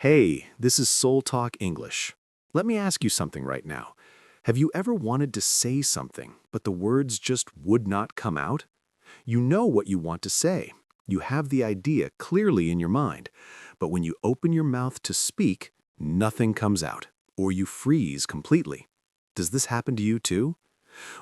Hey, this is Soul Talk English. Let me ask you something right now. Have you ever wanted to say something, but the words just would not come out? You know what you want to say. You have the idea clearly in your mind, but when you open your mouth to speak, nothing comes out, or you freeze completely. Does this happen to you too?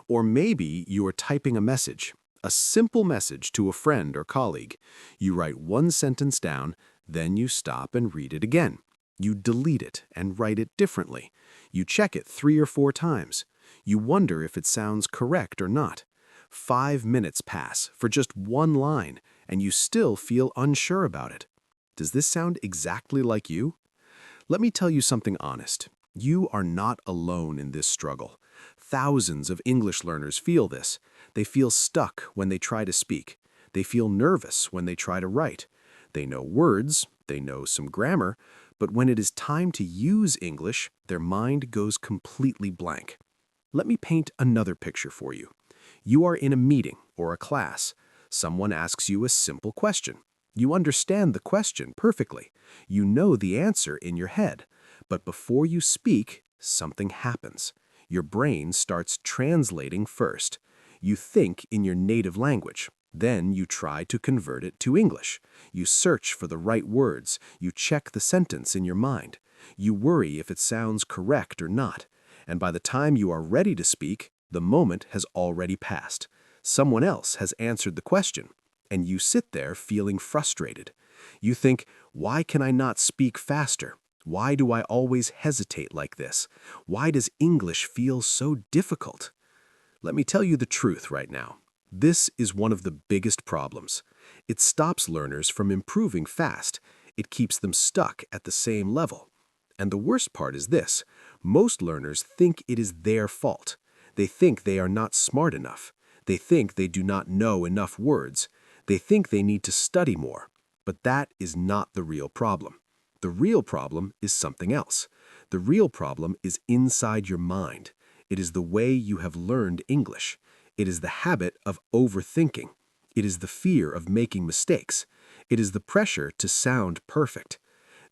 Or maybe you are typing a message, a simple message to a friend or colleague. You write one sentence down, then you stop and read it again. You delete it and write it differently. You check it 3 or 4 times. You wonder if it sounds correct or not. 5 minutes pass for just one line, and you still feel unsure about it. Does this sound exactly like you? Let me tell you something honest. You are not alone in this struggle. Thousands of English learners feel this. They feel stuck when they try to speak. They feel nervous when they try to write. They know words, they know some grammar, but when it is time to use English, their mind goes completely blank. Let me paint another picture for you. You are in a meeting or a class. Someone asks you a simple question. You understand the question perfectly. You know the answer in your head. But before you speak, something happens. Your brain starts translating first. You think in your native language. Then you try to convert it to English. You search for the right words. You check the sentence in your mind. You worry if it sounds correct or not. And by the time you are ready to speak, the moment has already passed. Someone else has answered the question, and you sit there feeling frustrated. You think, why can I not speak faster? Why do I always hesitate like this? Why does English feel so difficult? Let me tell you the truth right now. This is one of the biggest problems. It stops learners from improving fast. It keeps them stuck at the same level. And the worst part is this. Most learners think it is their fault. They think they are not smart enough. They think they do not know enough words. They think they need to study more. But that is not the real problem. The real problem is something else. The real problem is inside your mind. It is the way you have learned English. It is the habit of overthinking. It is the fear of making mistakes. It is the pressure to sound perfect.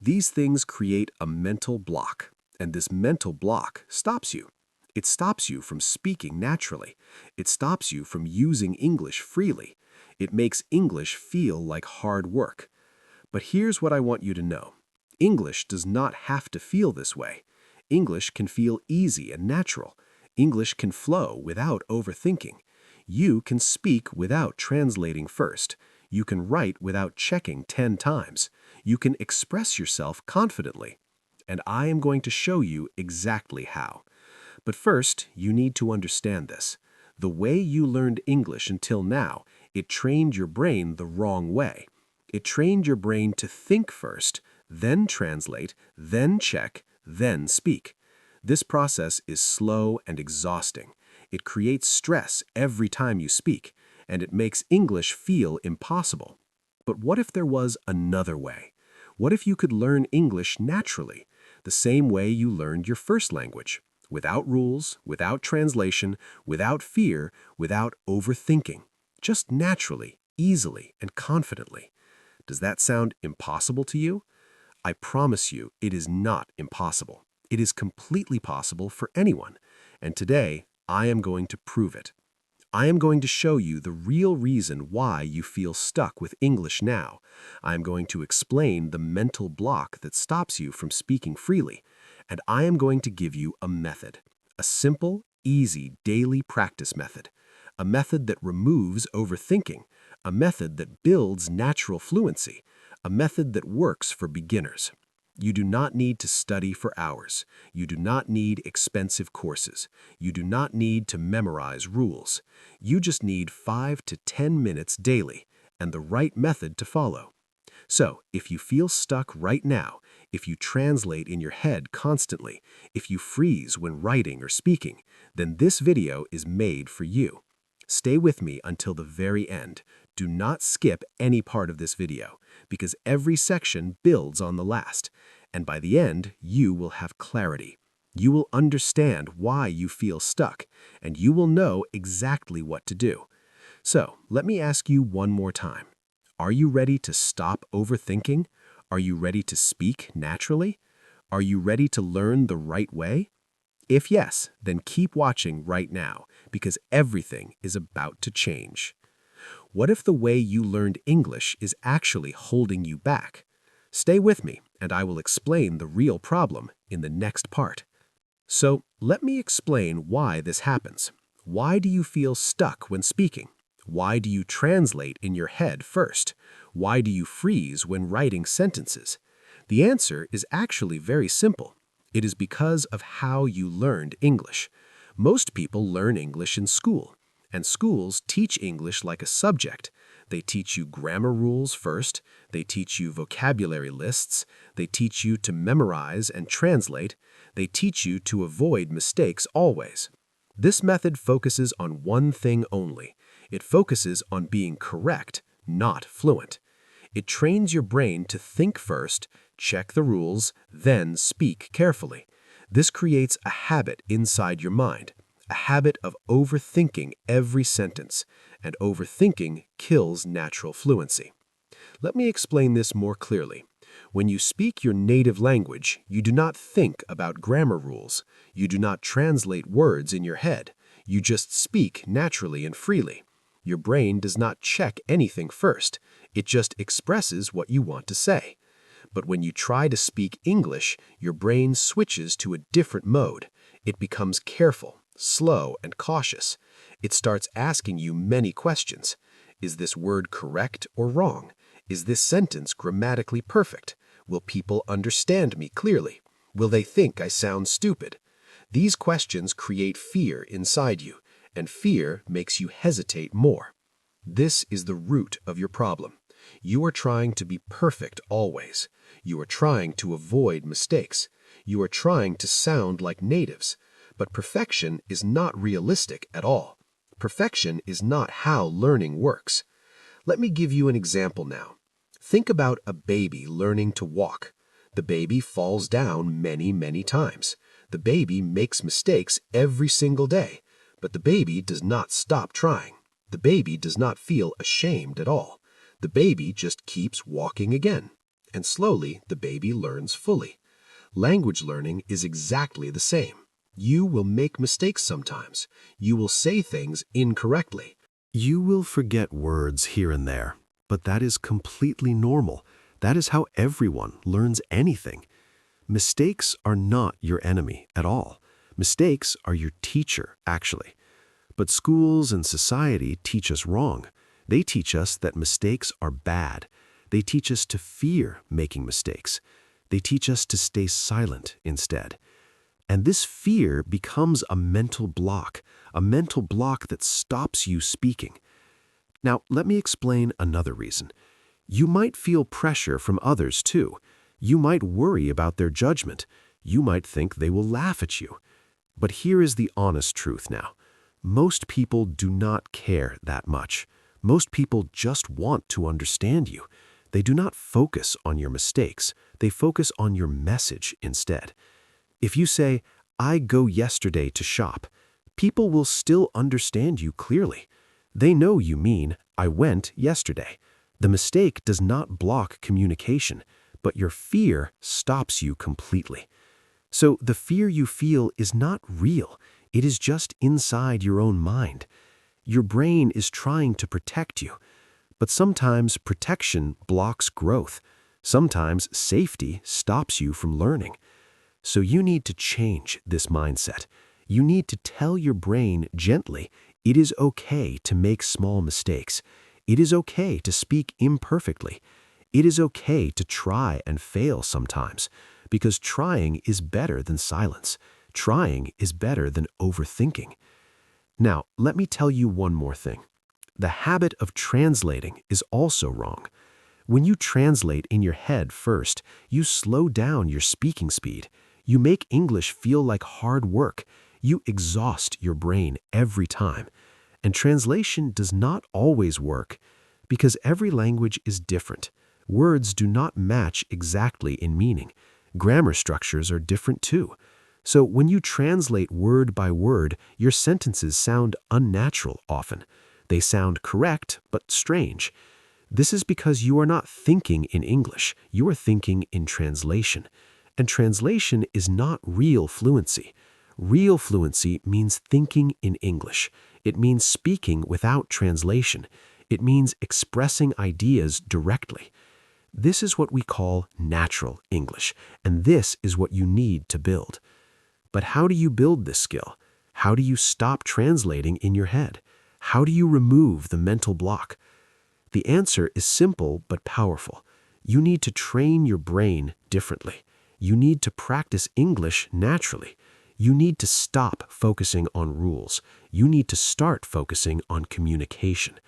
These things create a mental block, and this mental block stops you. It stops you from speaking naturally. It stops you from using English freely. It makes English feel like hard work. But here's what I want you to know. English does not have to feel this way. English can feel easy and natural. English can flow without overthinking. You can speak without translating first. You can write without checking 10 times. You can express yourself confidently. And I am going to show you exactly how. But first, you need to understand this. The way you learned English until now, it trained your brain the wrong way. It trained your brain to think first, then translate, then check, then speak. This process is slow and exhausting. It creates stress every time you speak, and it makes English feel impossible. But what if there was another way? What if you could learn English naturally, the same way you learned your first language? Without rules, without translation, without fear, without overthinking. Just naturally, easily, and confidently. Does that sound impossible to you? I promise you, it is not impossible. It is completely possible for anyone. And today, I am going to prove it. I am going to show you the real reason why you feel stuck with English now. I am going to explain the mental block that stops you from speaking freely. And I am going to give you a method. A simple, easy, daily practice method. A method that removes overthinking. A method that builds natural fluency. A method that works for beginners. You do not need to study for hours. You do not need expensive courses. You do not need to memorize rules. You just need 5 to 10 minutes daily and the right method to follow. So, if you feel stuck right now, if you translate in your head constantly, if you freeze when writing or speaking, then this video is made for you. Stay with me until the very end. Do not skip any part of this video, because every section builds on the last. And by the end, you will have clarity. You will understand why you feel stuck, and you will know exactly what to do. So, let me ask you one more time. Are you ready to stop overthinking? Are you ready to speak naturally? Are you ready to learn the right way? If yes, then keep watching right now, because everything is about to change. What if the way you learned English is actually holding you back? Stay with me, and I will explain the real problem in the next part. So, let me explain why this happens. Why do you feel stuck when speaking? Why do you translate in your head first? Why do you freeze when writing sentences? The answer is actually very simple. It is because of how you learned English. Most people learn English in school, and schools teach English like a subject. They teach you grammar rules first, they teach you vocabulary lists, they teach you to memorize and translate, they teach you to avoid mistakes always. This method focuses on one thing only. It focuses on being correct, not fluent. It trains your brain to think first, check the rules, then speak carefully. This creates a habit inside your mind, a habit of overthinking every sentence, and overthinking kills natural fluency. Let me explain this more clearly. When you speak your native language, you do not think about grammar rules. You do not translate words in your head. You just speak naturally and freely. Your brain does not check anything first. It just expresses what you want to say. But when you try to speak English, your brain switches to a different mode. It becomes careful, slow, and cautious. It starts asking you many questions. Is this word correct or wrong? Is this sentence grammatically perfect? Will people understand me clearly? Will they think I sound stupid? These questions create fear inside you, and fear makes you hesitate more. This is the root of your problem. You are trying to be perfect always. You are trying to avoid mistakes. You are trying to sound like natives. But perfection is not realistic at all. Perfection is not how learning works. Let me give you an example now. Think about a baby learning to walk. The baby falls down many times. The baby makes mistakes every single day, but the baby does not stop trying. The baby does not feel ashamed at all. The baby just keeps walking again, and slowly the baby learns fully. Language learning is exactly the same. You will make mistakes sometimes. You will say things incorrectly. You will forget words here and there, but that is completely normal. That is how everyone learns anything. Mistakes are not your enemy at all. Mistakes are your teacher, actually. But schools and society teach us wrong. They teach us that mistakes are bad. They teach us to fear making mistakes. They teach us to stay silent instead. And this fear becomes a mental block that stops you speaking. Now, let me explain another reason. You might feel pressure from others too. You might worry about their judgment. You might think they will laugh at you. But here is the honest truth now. Most people do not care that much. Most people just want to understand you. They do not focus on your mistakes. They focus on your message instead. If you say, "I go yesterday to shop," people will still understand you clearly. They know you mean, "I went yesterday." The mistake does not block communication, but your fear stops you completely. So the fear you feel is not real. It is just inside your own mind. Your brain is trying to protect you. But sometimes protection blocks growth. Sometimes safety stops you from learning. So you need to change this mindset. You need to tell your brain gently, it is okay to make small mistakes. It is okay to speak imperfectly. It is okay to try and fail sometimes, because trying is better than silence. Trying is better than overthinking. Now, let me tell you one more thing. The habit of translating is also wrong. When you translate in your head first, you slow down your speaking speed. You make English feel like hard work. You exhaust your brain every time. And translation does not always work because every language is different. Words do not match exactly in meaning. Grammar structures are different too. So when you translate word by word, your sentences sound unnatural often. They sound correct, but strange. This is because you are not thinking in English, you are thinking in translation. And translation is not real fluency. Real fluency means thinking in English. It means speaking without translation. It means expressing ideas directly. This is what we call natural English, and this is what you need to build. But how do you build this skill? How do you stop translating in your head? How do you remove the mental block? The answer is simple but powerful. You need to train your brain differently. You need to practice English naturally. You need to stop focusing on rules. You need to start focusing on communication.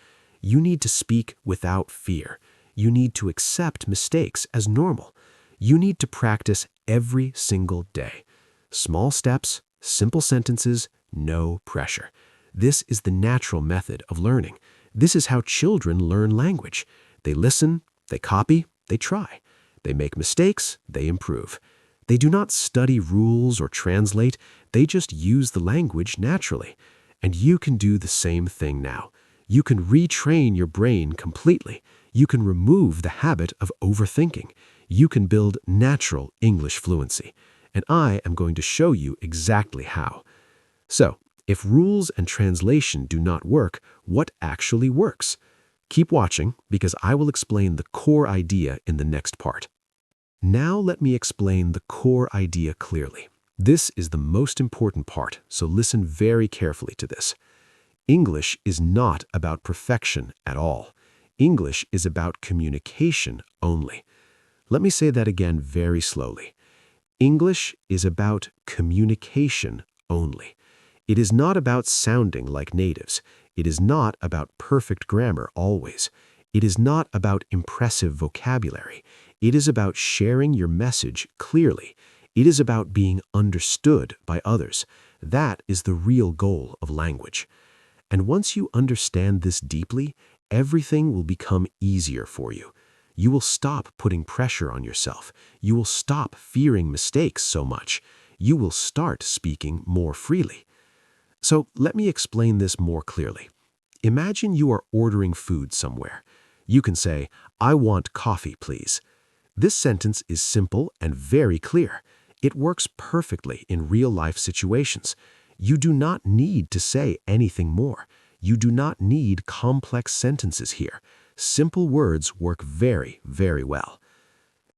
You need to speak without fear. You need to accept mistakes as normal. You need to practice every single day. Small steps, simple sentences, no pressure. This is the natural method of learning. This is how children learn language. They listen, they copy, they try. They make mistakes, they improve. They do not study rules or translate, they just use the language naturally. And you can do the same thing now. You can retrain your brain completely. You can remove the habit of overthinking. You can build natural English fluency. And I am going to show you exactly how. So, if rules and translation do not work, what actually works? Keep watching because I will explain the core idea in the next part. Now let me explain the core idea clearly. This is the most important part, so listen very carefully to this. English is not about perfection at all. English is about communication only. Let me say that again very slowly. English is about communication only. It is not about sounding like natives. It is not about perfect grammar always. It is not about impressive vocabulary. It is about sharing your message clearly. It is about being understood by others. That is the real goal of language. And once you understand this deeply, everything will become easier for you. You will stop putting pressure on yourself. You will stop fearing mistakes so much. You will start speaking more freely. So let me explain this more clearly. Imagine you are ordering food somewhere. You can say, "I want coffee, please." This sentence is simple and very clear. It works perfectly in real-life situations. You do not need to say anything more. You do not need complex sentences here. Simple words work very, very well.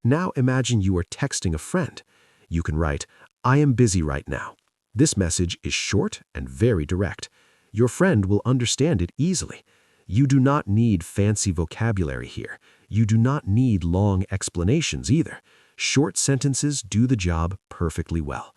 Now imagine you are texting a friend. You can write, "I am busy right now." This message is short and very direct. Your friend will understand it easily. You do not need fancy vocabulary here. You do not need long explanations either. Short sentences do the job perfectly well.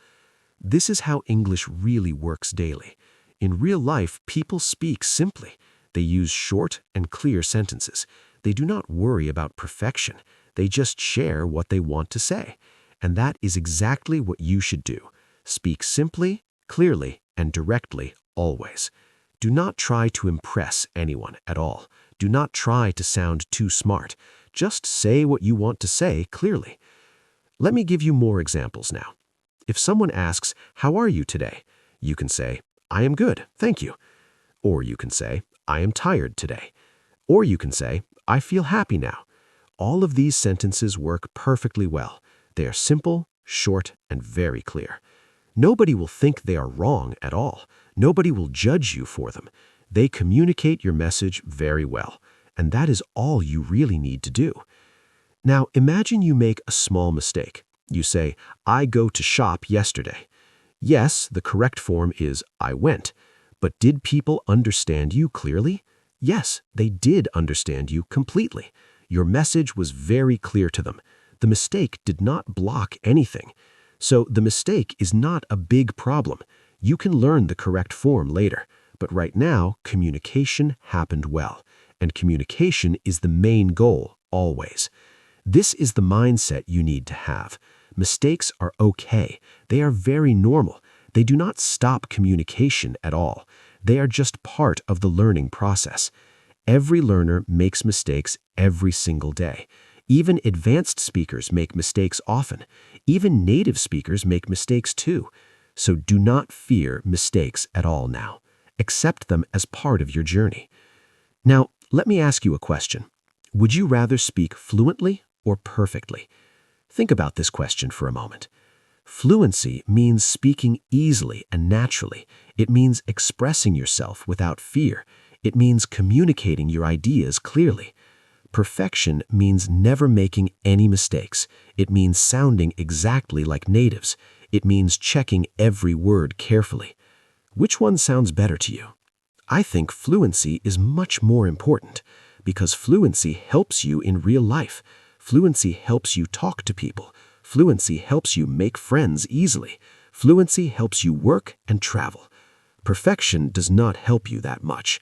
This is how English really works daily. In real life, people speak simply. They use short and clear sentences. They do not worry about perfection. They just share what they want to say. And that is exactly what you should do. Speak simply, clearly, and directly always. Do not try to impress anyone at all. Do not try to sound too smart. Just say what you want to say clearly. Let me give you more examples now. If someone asks, "How are you today?" you can say, "I am good, thank you." Or you can say, "I am tired today." Or you can say, "I feel happy now." All of these sentences work perfectly well. They are simple, short, and very clear. Nobody will think they are wrong at all. Nobody will judge you for them. They communicate your message very well, and that is all you really need to do. Now imagine you make a small mistake. You say, "I go to shop yesterday." Yes, the correct form is "I went." But did people understand you clearly? Yes, they did understand you completely. Your message was very clear to them. The mistake did not block anything. So the mistake is not a big problem. You can learn the correct form later. But right now, communication happened well. And communication is the main goal, always. This is the mindset you need to have. Mistakes are okay. They are very normal. They do not stop communication at all. They are just part of the learning process. Every learner makes mistakes every single day. Even advanced speakers make mistakes often. Even native speakers make mistakes too. So do not fear mistakes at all now. Accept them as part of your journey. Now, let me ask you a question. Would you rather speak fluently or perfectly? Think about this question for a moment. Fluency means speaking easily and naturally. It means expressing yourself without fear. It means communicating your ideas clearly. Perfection means never making any mistakes. It means sounding exactly like natives. It means checking every word carefully. Which one sounds better to you? I think fluency is much more important because fluency helps you in real life. Fluency helps you talk to people. Fluency helps you make friends easily. Fluency helps you work and travel. Perfection does not help you that much.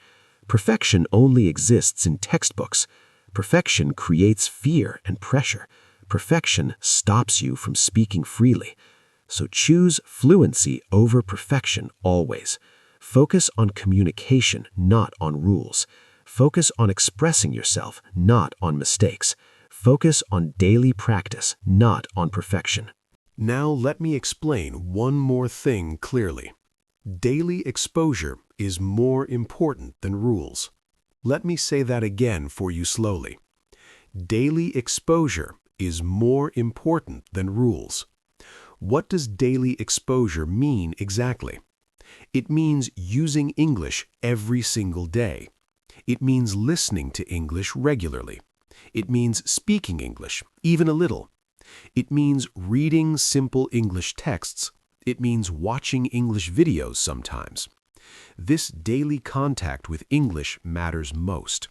Perfection only exists in textbooks. Perfection creates fear and pressure. Perfection stops you from speaking freely. So choose fluency over perfection always. Focus on communication, not on rules. Focus on expressing yourself, not on mistakes. Focus on daily practice, not on perfection. Now let me explain one more thing clearly. Daily exposure is more important than rules. Let me say that again for you slowly. Daily exposure is more important than rules. What does daily exposure mean exactly? It means using English every single day. It means listening to English regularly. It means speaking English, even a little. It means reading simple English texts. It means watching English videos sometimes. This daily contact with English matters most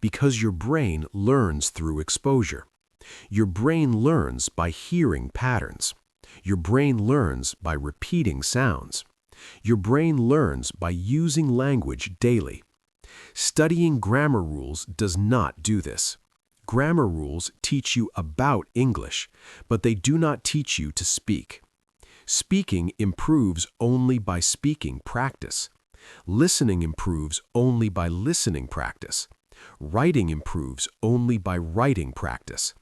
because your brain learns through exposure. Your brain learns by hearing patterns. Your brain learns by repeating sounds. Your brain learns by using language daily. Studying grammar rules does not do this. Grammar rules teach you about English, but they do not teach you to speak. Speaking improves only by speaking practice. Listening improves only by listening practice. Writing improves only by writing practice.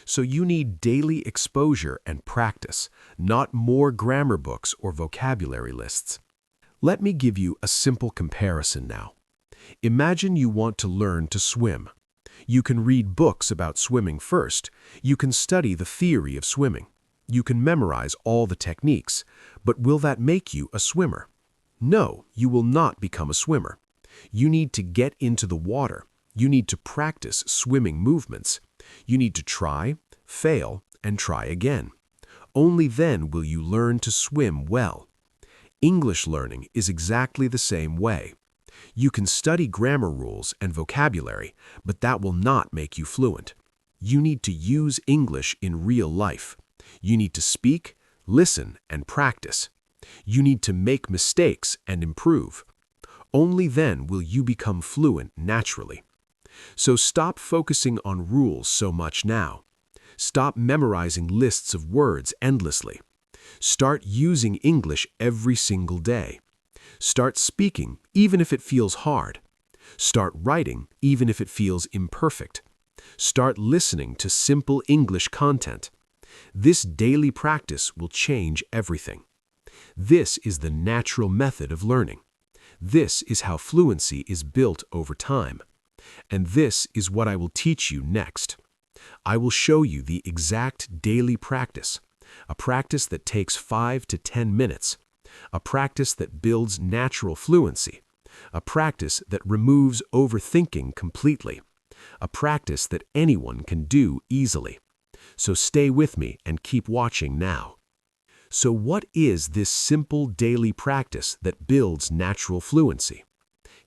So you need daily exposure and practice, not more grammar books or vocabulary lists. Let me give you a simple comparison now. Imagine you want to learn to swim. You can read books about swimming first. You can study the theory of swimming. You can memorize all the techniques. But will that make you a swimmer? No, you will not become a swimmer. You need to get into the water. You need to practice swimming movements. You need to try, fail, and try again. Only then will you learn to swim well. English learning is exactly the same way. You can study grammar rules and vocabulary, but that will not make you fluent. You need to use English in real life. You need to speak, listen, and practice. You need to make mistakes and improve. Only then will you become fluent naturally. So stop focusing on rules so much now. Stop memorizing lists of words endlessly. Start using English every single day. Start speaking, even if it feels hard. Start writing, even if it feels imperfect. Start listening to simple English content. This daily practice will change everything. This is the natural method of learning. This is how fluency is built over time. And this is what I will teach you next. I will show you the exact daily practice, a practice that takes 5 to 10 minutes, a practice that builds natural fluency, a practice that removes overthinking completely, a practice that anyone can do easily. So stay with me and keep watching now. So what is this simple daily practice that builds natural fluency?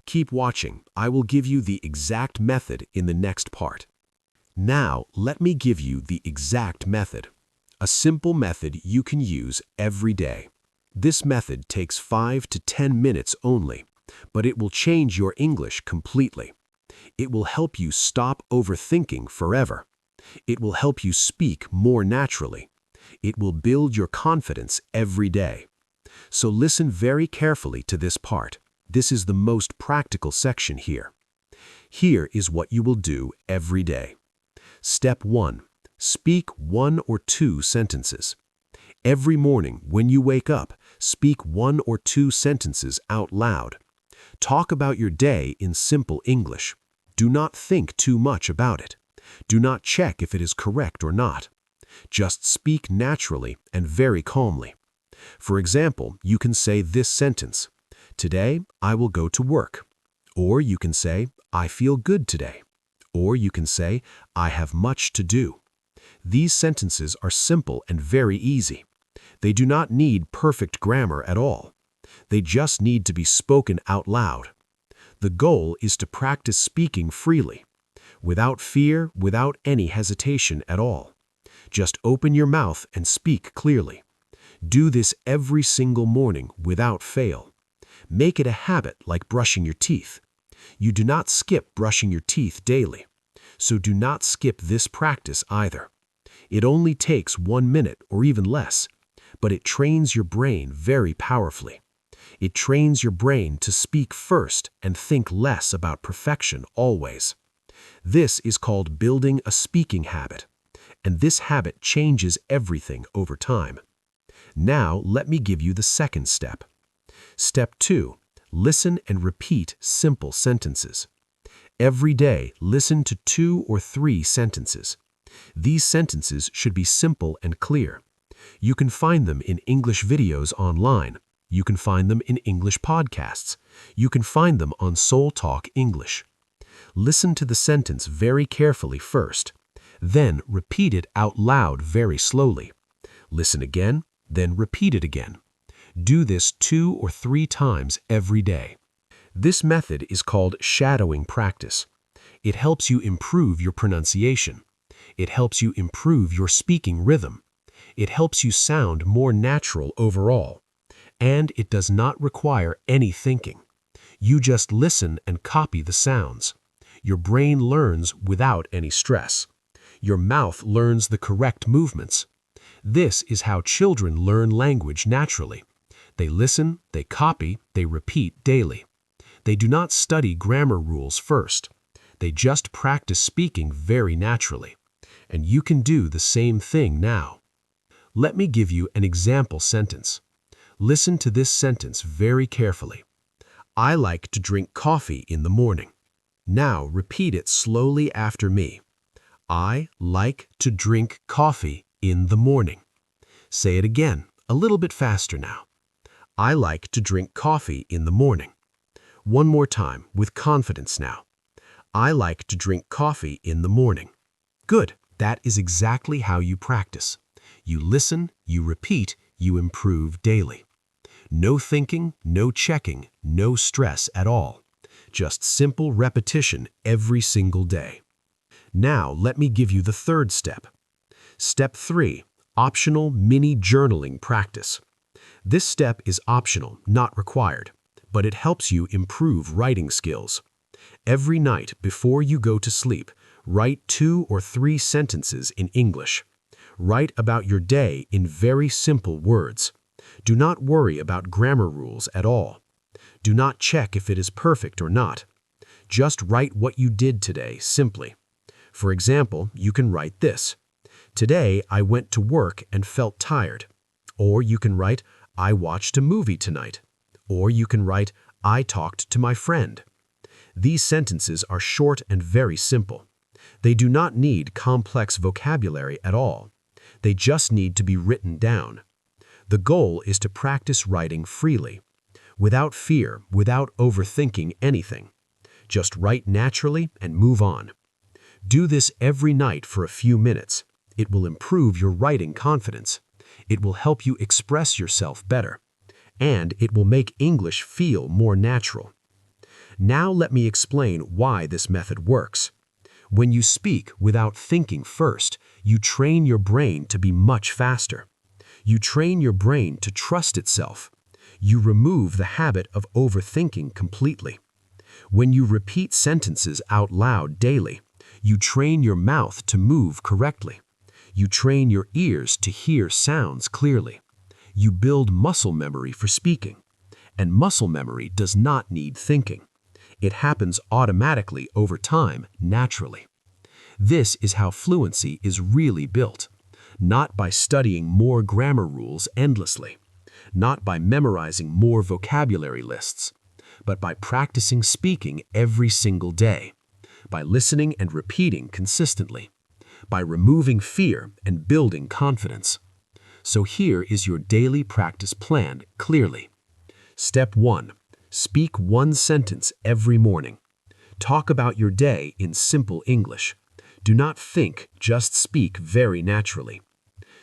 Keep watching. I will give you the exact method in the next part. Now, let me give you the exact method. A simple method you can use every day. This method takes 5 to 10 minutes only, but it will change your English completely. It will help you stop overthinking forever. It will help you speak more naturally. It will build your confidence every day. So listen very carefully to this part. This is the most practical section here. Here is what you will do every day. Step 1. Speak 1 or 2 sentences. Every morning when you wake up, speak 1 or 2 sentences out loud. Talk about your day in simple English. Do not think too much about it. Do not check if it is correct or not. Just speak naturally and very calmly. For example, you can say this sentence: "Today, I will go to work." Or you can say, "I feel good today." Or you can say, "I have much to do." These sentences are simple and very easy. They do not need perfect grammar at all. They just need to be spoken out loud. The goal is to practice speaking freely, without fear, without any hesitation at all. Just open your mouth and speak clearly. Do this every single morning without fail. Make it a habit like brushing your teeth. You do not skip brushing your teeth daily, so do not skip this practice either. It only takes 1 minute or even less, but it trains your brain very powerfully. It trains your brain to speak first and think less about perfection always. This is called building a speaking habit, and this habit changes everything over time. Now, let me give you the second step. Step 2. Listen and repeat simple sentences. Every day, listen to 2 or 3 sentences. These sentences should be simple and clear. You can find them in English videos online. You can find them in English podcasts. You can find them on Soul Talk English. Listen to the sentence very carefully first. Then repeat it out loud very slowly. Listen again, then repeat it again. Do this 2 or 3 times every day. This method is called shadowing practice. It helps you improve your pronunciation. It helps you improve your speaking rhythm. It helps you sound more natural overall. And it does not require any thinking. You just listen and copy the sounds. Your brain learns without any stress. Your mouth learns the correct movements. This is how children learn language naturally. They listen, they copy, they repeat daily. They do not study grammar rules first. They just practice speaking very naturally. And you can do the same thing now. Let me give you an example sentence. Listen to this sentence very carefully. I like to drink coffee in the morning. Now repeat it slowly after me. I like to drink coffee in the morning. Say it again, a little bit faster now. I like to drink coffee in the morning. One more time, with confidence now. I like to drink coffee in the morning. Good, that is exactly how you practice. You listen, you repeat, you improve daily. No thinking, no checking, no stress at all. Just simple repetition every single day. Now let me give you the third step. Step 3, optional mini journaling practice. This step is optional, not required, but it helps you improve writing skills. Every night before you go to sleep, write 2 or 3 sentences in English. Write about your day in very simple words. Do not worry about grammar rules at all. Do not check if it is perfect or not. Just write what you did today simply. For example, you can write this: Today I went to work and felt tired. Or you can write, I watched a movie tonight. Or you can write, I talked to my friend. These sentences are short and very simple. They do not need complex vocabulary at all. They just need to be written down. The goal is to practice writing freely, without fear, without overthinking anything. Just write naturally and move on. Do this every night for a few minutes. It will improve your writing confidence. It will help you express yourself better. And it will make English feel more natural. Now let me explain why this method works. When you speak without thinking first, you train your brain to be much faster. You train your brain to trust itself. You remove the habit of overthinking completely. When you repeat sentences out loud daily, you train your mouth to move correctly. You train your ears to hear sounds clearly. You build muscle memory for speaking. And muscle memory does not need thinking. It happens automatically over time, naturally. This is how fluency is really built. Not by studying more grammar rules endlessly. Not by memorizing more vocabulary lists. But by practicing speaking every single day. by listening and repeating consistently, by removing fear and building confidence. So here is your daily practice plan clearly. Step 1. Speak one sentence every morning. Talk about your day in simple English. Do not think, just speak very naturally.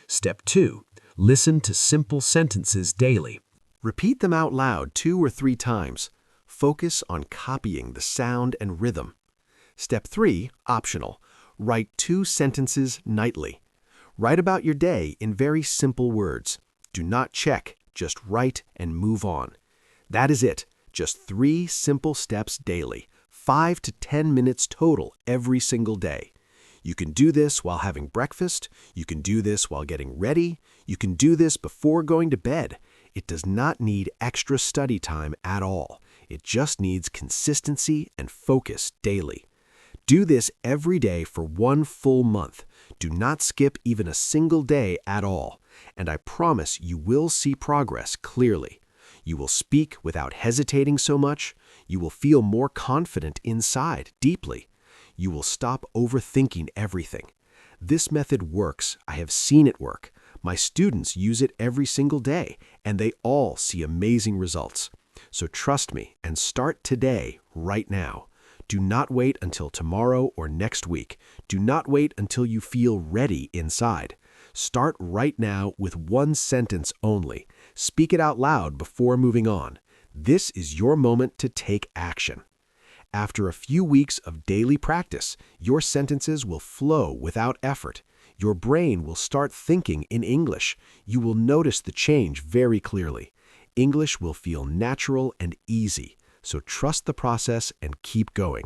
Step 2. Listen to simple sentences daily. Repeat them out loud 2 or 3 times. Focus on copying the sound and rhythm. Step 3, optional. Write 2 sentences nightly. Write about your day in very simple words. Do not check, just write and move on. That is it. Just 3 simple steps daily, 5 to 10 minutes total every single day. You can do this while having breakfast. You can do this while getting ready. You can do this before going to bed. It does not need extra study time at all. It just needs consistency and focus daily. Do this every day for 1 full month. Do not skip even a single day at all. And I promise you will see progress clearly. You will speak without hesitating so much. You will feel more confident inside, deeply. You will stop overthinking everything. This method works. I have seen it work. My students use it every single day, and they all see amazing results. So trust me and start today, right now. Do not wait until tomorrow or next week. Do not wait until you feel ready inside. Start right now with 1 sentence only. Speak it out loud before moving on. This is your moment to take action. After a few weeks of daily practice, your sentences will flow without effort. Your brain will start thinking in English. You will notice the change very clearly. English will feel natural and easy. So trust the process and keep going.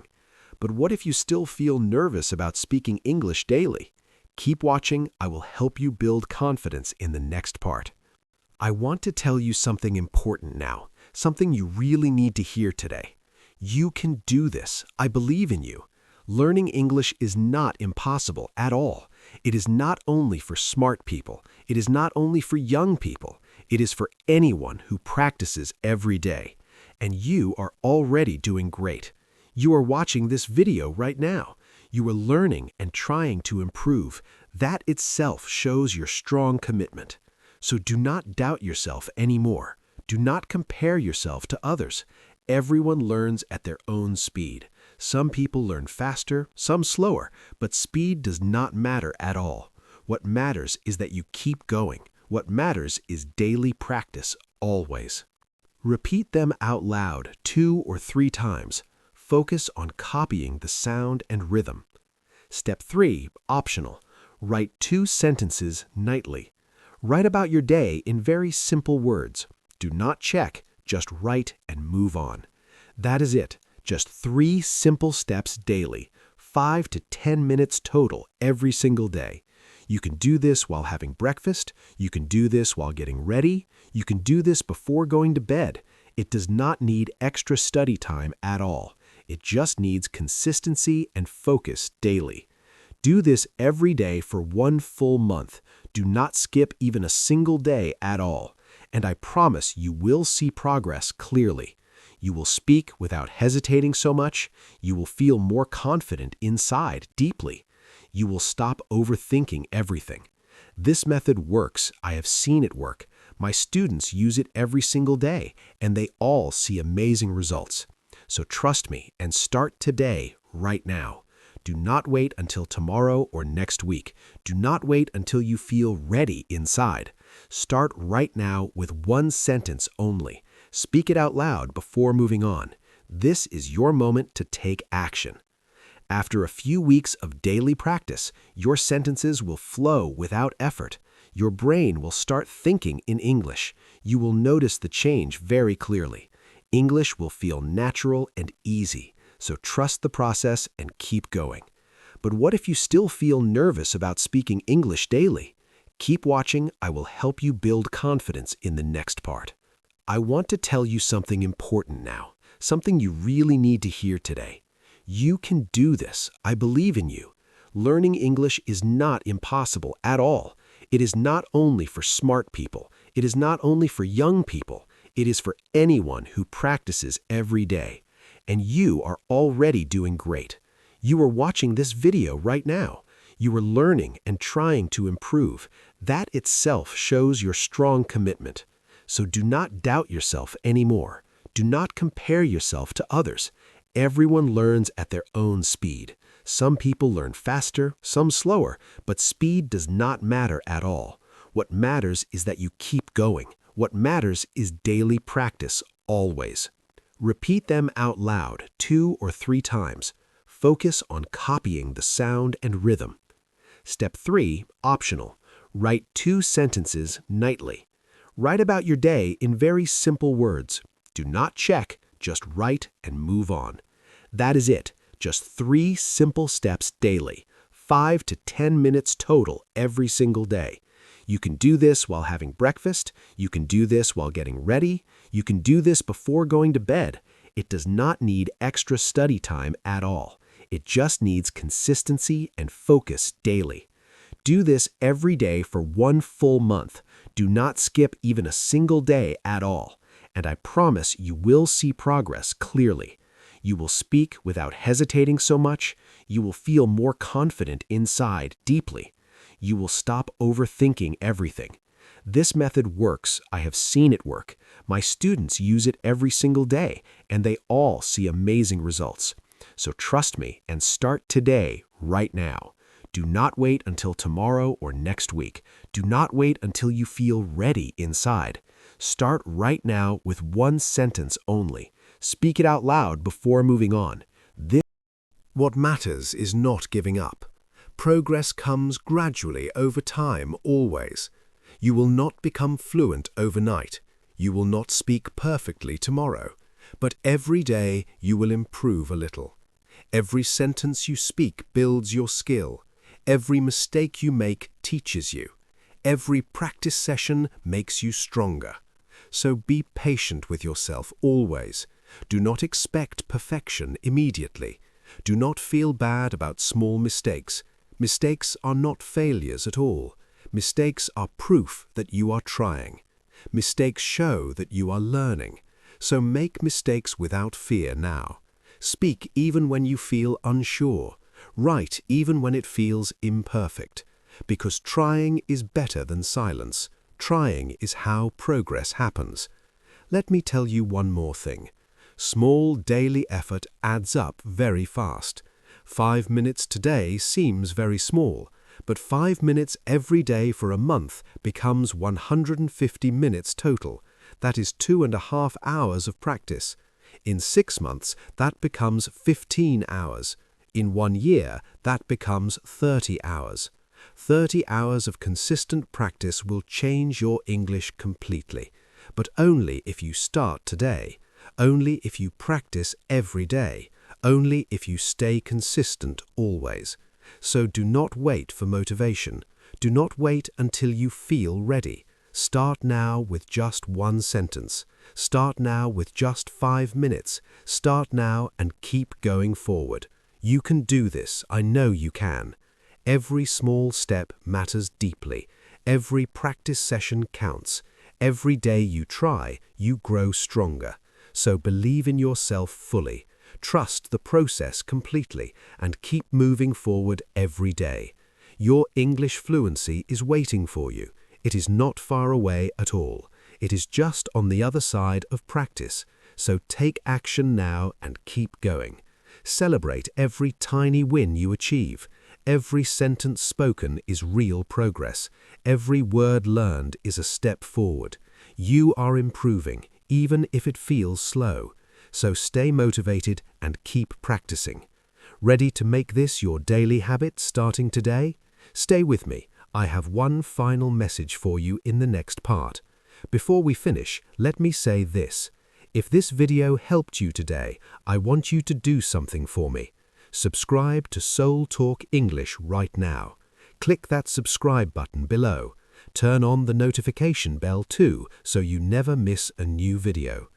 But what if you still feel nervous about speaking English daily? Keep watching. I will help you build confidence in the next part. I want to tell you something important now, something you really need to hear today. You can do this. I believe in you. Learning English is not impossible at all. It is not only for smart people. It is not only for young people. It is for anyone who practices every day. And you are already doing great. You are watching this video right now. You are learning and trying to improve. That itself shows your strong commitment. So do not doubt yourself anymore. Do not compare yourself to others. Everyone learns at their own speed. Some people learn faster, some slower, but speed does not matter at all. What matters is that you keep going. What matters is daily practice, always. Repeat them out loud 2 or 3 times. Focus on copying the sound and rhythm. Step 3, optional. Write 2 sentences nightly. Write about your day in very simple words. Do not check, just write and move on. That is it. Just 3 simple steps daily, 5 to 10 minutes total every single day. You can do this while having breakfast. You can do this while getting ready. You can do this before going to bed. It does not need extra study time at all. It just needs consistency and focus daily. Do this every day for 1 full month. Do not skip even a single day at all. And I promise you will see progress clearly. You will speak without hesitating so much. You will feel more confident inside, deeply. You will stop overthinking everything. This method works. I have seen it work. My students use it every single day, and they all see amazing results. So trust me and start today, right now. Do not wait until tomorrow or next week. Do not wait until you feel ready inside. Start right now with 1 sentence only. Speak it out loud before moving on. This is your moment to take action. After a few weeks of daily practice, your sentences will flow without effort. Your brain will start thinking in English. You will notice the change very clearly. English will feel natural and easy. So trust the process and keep going. But what if you still feel nervous about speaking English daily? Keep watching. I will help you build confidence in the next part. I want to tell you something important now, something you really need to hear today. You can do this. I believe in you. Learning English is not impossible at all. It is not only for smart people. It is not only for young people. It is for anyone who practices every day. And you are already doing great. You are watching this video right now. You are learning and trying to improve. That itself shows your strong commitment. So do not doubt yourself anymore. Do not compare yourself to others. Everyone learns at their own speed. Some people learn faster, some slower, but speed does not matter at all. What matters is that you keep going. What matters is daily practice, always. Repeat them out loud 2 or 3 times. Focus on copying the sound and rhythm. Step 3, optional. Write 2 sentences nightly. Write about your day in very simple words. Do not check, just write and move on. That is it, just 3 simple steps daily, 5 to 10 minutes total every single day. You can do this while having breakfast, you can do this while getting ready, you can do this before going to bed. It does not need extra study time at all. It just needs consistency and focus daily. Do this every day for 1 full month. Do not skip even a single day at all. And I promise you will see progress clearly. You will speak without hesitating so much. You will feel more confident inside deeply. You will stop overthinking everything. This method works. I have seen it work. My students use it every single day, and they all see amazing results. So trust me and start today, right now. Do not wait until tomorrow or next week. Do not wait until you feel ready inside. Start right now with 1 sentence only. Speak it out loud before moving on. What matters is not giving up. Progress comes gradually over time, always. You will not become fluent overnight. You will not speak perfectly tomorrow. But every day you will improve a little. Every sentence you speak builds your skill. Every mistake you make teaches you. Every practice session makes you stronger. So be patient with yourself always. Do not expect perfection immediately. Do not feel bad about small mistakes. Mistakes are not failures at all. Mistakes are proof that you are trying. Mistakes show that you are learning. So make mistakes without fear now. Speak even when you feel unsure. Write even when it feels imperfect. Because trying is better than silence. Trying is how progress happens. Let me tell you one more thing. Small daily effort adds up very fast. 5 minutes today seems very small, but 5 minutes every day for a month becomes 150 minutes total. That is 2.5 hours of practice. In 6 months, that becomes 15 hours. In 1 year, that becomes 30 hours. 30 hours of consistent practice will change your English completely, but only if you start today, only if you practice every day, only if you stay consistent always. So do not wait for motivation. Do not wait until you feel ready. Start now with just 1 sentence. Start now with just 5 minutes. Start now and keep going forward. You can do this. I know you can. Every small step matters deeply. Every practice session counts. Every day you try, you grow stronger. So believe in yourself fully. Trust the process completely and keep moving forward every day. Your English fluency is waiting for you. It is not far away at all. It is just on the other side of practice. So take action now and keep going. Celebrate every tiny win you achieve. Every sentence spoken is real progress. Every word learned is a step forward. You are improving, even if it feels slow. So stay motivated and keep practicing. Ready to make this your daily habit starting today? Stay with me. I have one final message for you in the next part. Before we finish, let me say this. If this video helped you today, I want you to do something for me. Subscribe to Soul Talk English right now. Click that subscribe button below. Turn on the notification bell too, so you never miss a new video.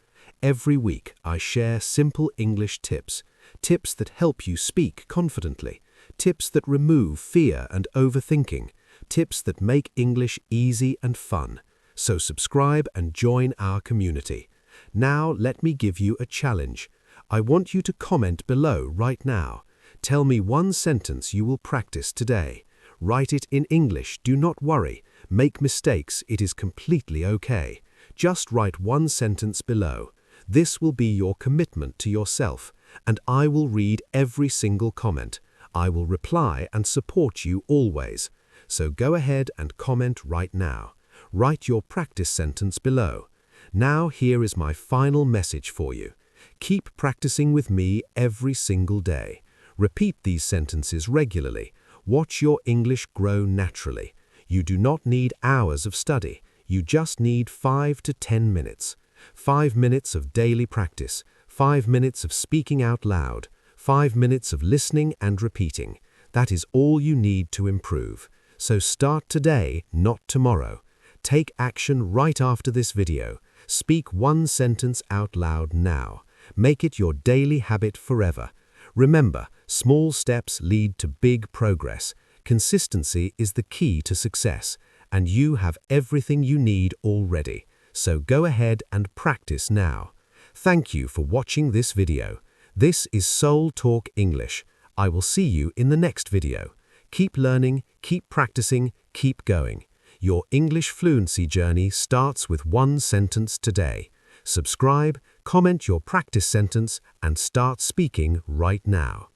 Every week, I share simple English tips. Tips that help you speak confidently. Tips that remove fear and overthinking. Tips that make English easy and fun. So subscribe and join our community. Now let me give you a challenge. I want you to comment below right now. Tell me one sentence you will practice today. Write it in English, do not worry. Make mistakes, it is completely okay. Just write one sentence below. This will be your commitment to yourself, and I will read every single comment. I will reply and support you always. So go ahead and comment right now. Write your practice sentence below. Now here is my final message for you. Keep practicing with me every single day. Repeat these sentences regularly. Watch your English grow naturally. You do not need hours of study. You just need 5 to 10 minutes. 5 minutes of daily practice, 5 minutes of speaking out loud, 5 minutes of listening and repeating. That is all you need to improve. So start today, not tomorrow. Take action right after this video. Speak one sentence out loud now. Make it your daily habit forever. Remember, small steps lead to big progress. Consistency is the key to success, and you have everything you need already. So go ahead and practice now. Thank you for watching this video. This is Soul Talk English. I will see you in the next video. Keep learning, keep practicing, keep going. Your English fluency journey starts with one sentence today. Subscribe, comment your practice sentence, and start speaking right now.